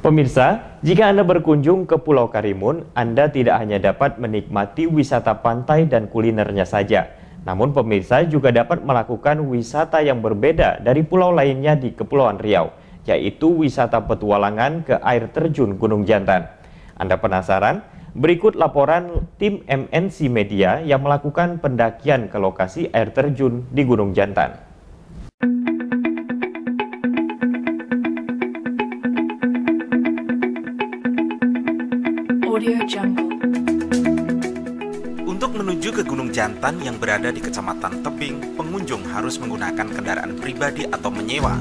Pemirsa, jika Anda berkunjung ke Pulau Karimun, Anda tidak hanya dapat menikmati wisata pantai dan kulinernya saja. Namun pemirsa juga dapat melakukan wisata yang berbeda dari pulau lainnya di Kepulauan Riau, yaitu wisata petualangan ke air terjun Gunung Jantan. Anda penasaran? Berikut laporan tim MNC Media yang melakukan pendakian ke lokasi air terjun di Gunung Jantan. Untuk menuju ke Gunung Jantan yang berada di Kecamatan Tebing, pengunjung harus menggunakan kendaraan pribadi atau menyewa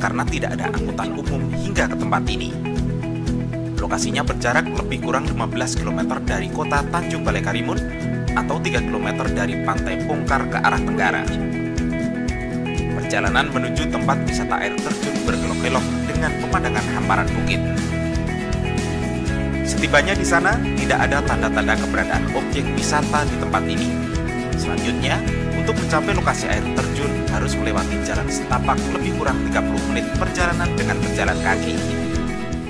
karena tidak ada angkutan umum hingga ke tempat ini. Lokasinya berjarak lebih kurang 15 km dari kota Tanjung Balai Karimun atau 3 km dari Pantai Pongkar ke arah tenggara. Perjalanan menuju tempat wisata air terjun berkelok-kelok dengan pemandangan hamparan bukit. Setibanya di sana, tidak ada tanda-tanda keberadaan objek wisata di tempat ini. Selanjutnya, untuk mencapai lokasi air terjun harus melewati jalan setapak lebih kurang 30 menit perjalanan dengan berjalan kaki.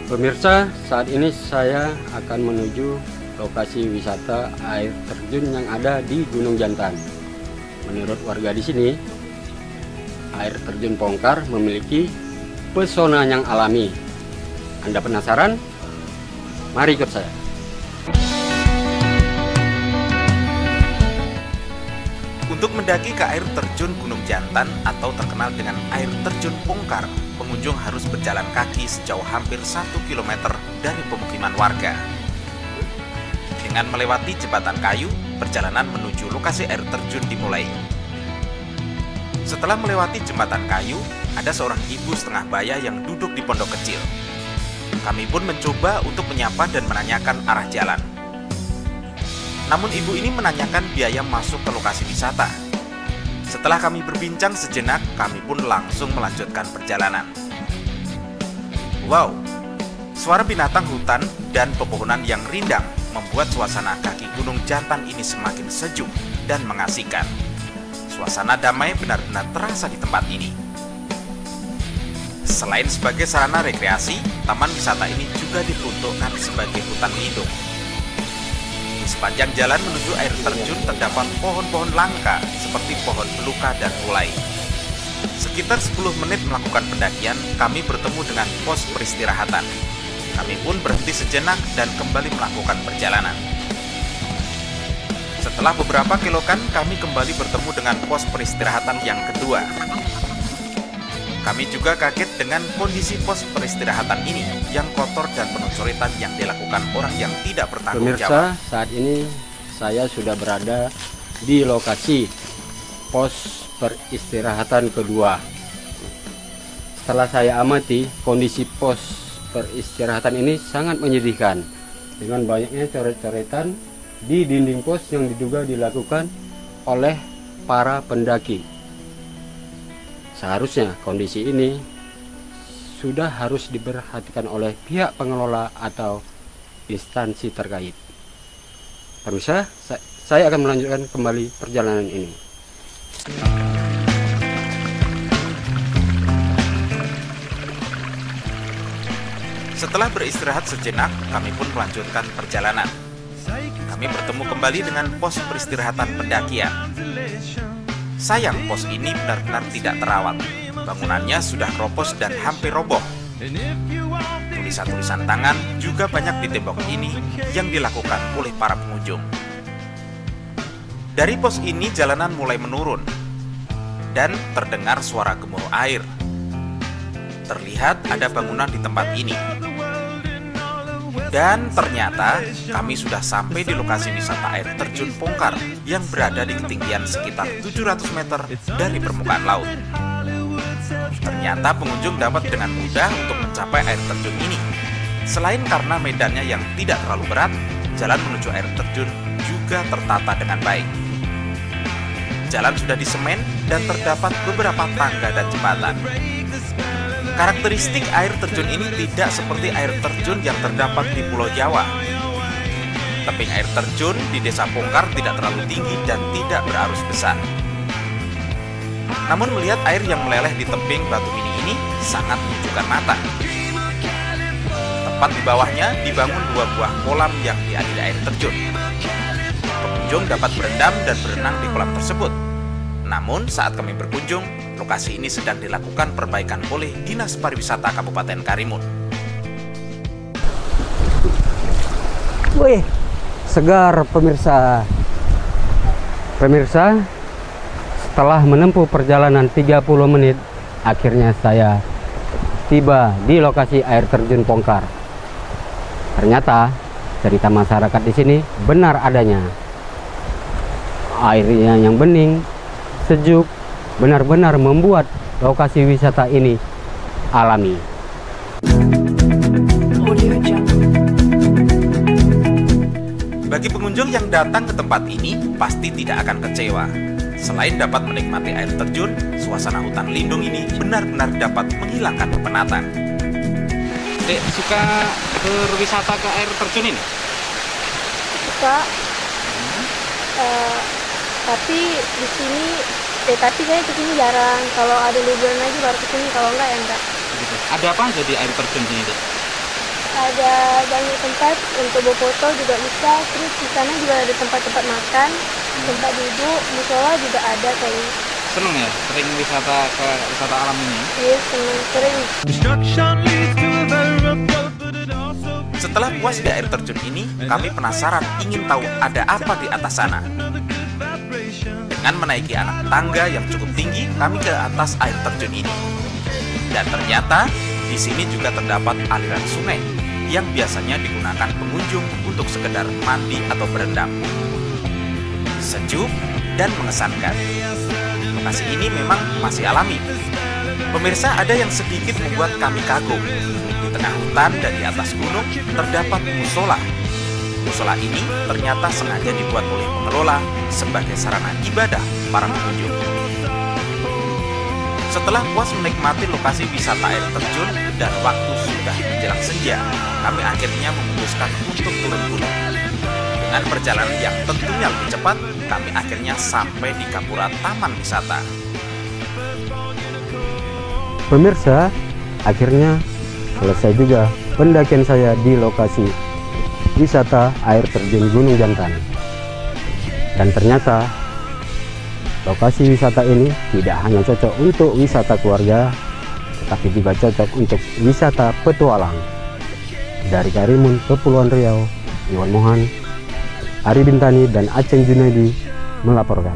Pemirsa, saat ini saya akan menuju lokasi wisata air terjun yang ada di Gunung Jantan. Menurut warga di sini, air terjun Pongkar memiliki pesona yang alami. Anda penasaran? Mari ikut saya. Untuk mendaki ke air terjun Gunung Jantan atau terkenal dengan air terjun Pongkar, pengunjung harus berjalan kaki sejauh hampir 1 km dari pemukiman warga. Dengan melewati jembatan kayu, perjalanan menuju lokasi air terjun dimulai. Setelah melewati jembatan kayu, ada seorang ibu setengah baya yang duduk di pondok kecil. Kami pun mencoba untuk menyapa dan menanyakan arah jalan. Namun ibu ini menanyakan biaya masuk ke lokasi wisata. Setelah kami berbincang sejenak, kami pun langsung melanjutkan perjalanan. Wow, suara binatang hutan dan pepohonan yang rindang membuat suasana kaki Gunung Jantan ini semakin sejuk dan mengasihkan. Suasana damai benar-benar terasa di tempat ini. Selain sebagai sarana rekreasi, taman wisata ini juga diperuntukkan sebagai hutan lindung. Di sepanjang jalan menuju air terjun terdapat pohon-pohon langka seperti pohon beluka dan mulai. Sekitar 10 menit melakukan pendakian, kami bertemu dengan pos peristirahatan. Kami pun berhenti sejenak dan kembali melakukan perjalanan. Setelah beberapa kilokan, kami kembali bertemu dengan pos peristirahatan yang kedua. Kami juga kaget dengan kondisi pos peristirahatan ini yang kotor dan penuh coretan yang dilakukan orang yang tidak bertanggung jawab. Pemirsa, saat ini saya sudah berada di lokasi pos peristirahatan kedua. Setelah saya amati, kondisi pos peristirahatan ini sangat menyedihkan dengan banyaknya coret-coretan di dinding pos yang diduga dilakukan oleh para pendaki. Seharusnya kondisi ini sudah harus diperhatikan oleh pihak pengelola atau instansi terkait. Pemirsa, saya akan melanjutkan kembali perjalanan ini. Setelah beristirahat sejenak, kami pun melanjutkan perjalanan. Kami bertemu kembali dengan pos peristirahatan pendakian. Sayang, pos ini benar-benar tidak terawat. Bangunannya sudah keropos dan hampir roboh. Tulisan-tulisan tangan juga banyak di tembok ini yang dilakukan oleh para pengunjung. Dari pos ini jalanan mulai menurun dan terdengar suara gemuruh air. Terlihat ada bangunan di tempat ini. Dan ternyata kami sudah sampai di lokasi wisata air terjun Pongkar yang berada di ketinggian sekitar 700 meter dari permukaan laut. Ternyata pengunjung dapat dengan mudah untuk mencapai air terjun ini. Selain karena medannya yang tidak terlalu berat, jalan menuju air terjun juga tertata dengan baik. Jalan sudah disemen dan terdapat beberapa tangga dan jembatan. Karakteristik air terjun ini tidak seperti air terjun yang terdapat di Pulau Jawa. Tebing air terjun di Desa Pongkar tidak terlalu tinggi dan tidak berarus besar. Namun melihat air yang meleleh di tebing batu mini ini sangat menyejukkan mata. Tepat di bawahnya dibangun 2 buah kolam yang dialiri air terjun. Pengunjung dapat berendam dan berenang di kolam tersebut. Namun saat kami berkunjung, lokasi ini sedang dilakukan perbaikan oleh Dinas Pariwisata Kabupaten Karimun. Wih, segar pemirsa. Pemirsa, setelah menempuh perjalanan 30 menit, akhirnya saya tiba di lokasi air terjun Pongkar. Ternyata cerita masyarakat di sini benar adanya. Airnya yang bening, sejuk, benar-benar membuat lokasi wisata ini alami. Bagi pengunjung yang datang ke tempat ini pasti tidak akan kecewa. Selain dapat menikmati air terjun, suasana hutan lindung ini benar-benar dapat menghilangkan kepenatan. Dek, suka berwisata ke air terjun ini? Suka. Tapi di sini, tapi saya ke sini jarang. Kalau ada liburan aja baru ke sini, kalau enggak ya enggak. Gitu. Ada apa aja di air terjun sini, Dek? Ada banyak tempat untuk berfoto juga bisa. Terus di sana juga ada tempat-tempat makan, tempat duduk, musola juga ada kayaknya. Seneng ya, sering wisata ke wisata alam ini? Iya, sering. Setelah puas di air terjun ini, kami penasaran ingin tahu ada apa di atas sana. Dengan menaiki anak tangga yang cukup tinggi, kami ke atas air terjun ini. Dan ternyata di sini juga terdapat aliran sungai yang biasanya digunakan pengunjung untuk sekedar mandi atau berendam. Sejuk dan mengesankan. Lokasi ini memang masih alami. Pemirsa, ada yang sedikit membuat kami kagum. Di tengah hutan dan di atas gunung terdapat musola. Musola ini ternyata sengaja dibuat oleh pengelola sebagai sarana ibadah para pengunjung. Setelah puas menikmati lokasi wisata air terjun dan waktu sudah menjelang senja, kami akhirnya memutuskan untuk turun gunung. Dengan perjalanan yang tentunya lebih cepat, kami akhirnya sampai di Kapura Taman Wisata. Pemirsa, akhirnya selesai juga pendakian saya di lokasi wisata air terjun Gunung Jantan. Dan ternyata lokasi wisata ini tidak hanya cocok untuk wisata keluarga, tetapi juga cocok untuk wisata petualang. Dari Karimun, Kepulauan Riau, Iwan Mohan, Ari Bintani, dan Aceng Junaidi melaporkan.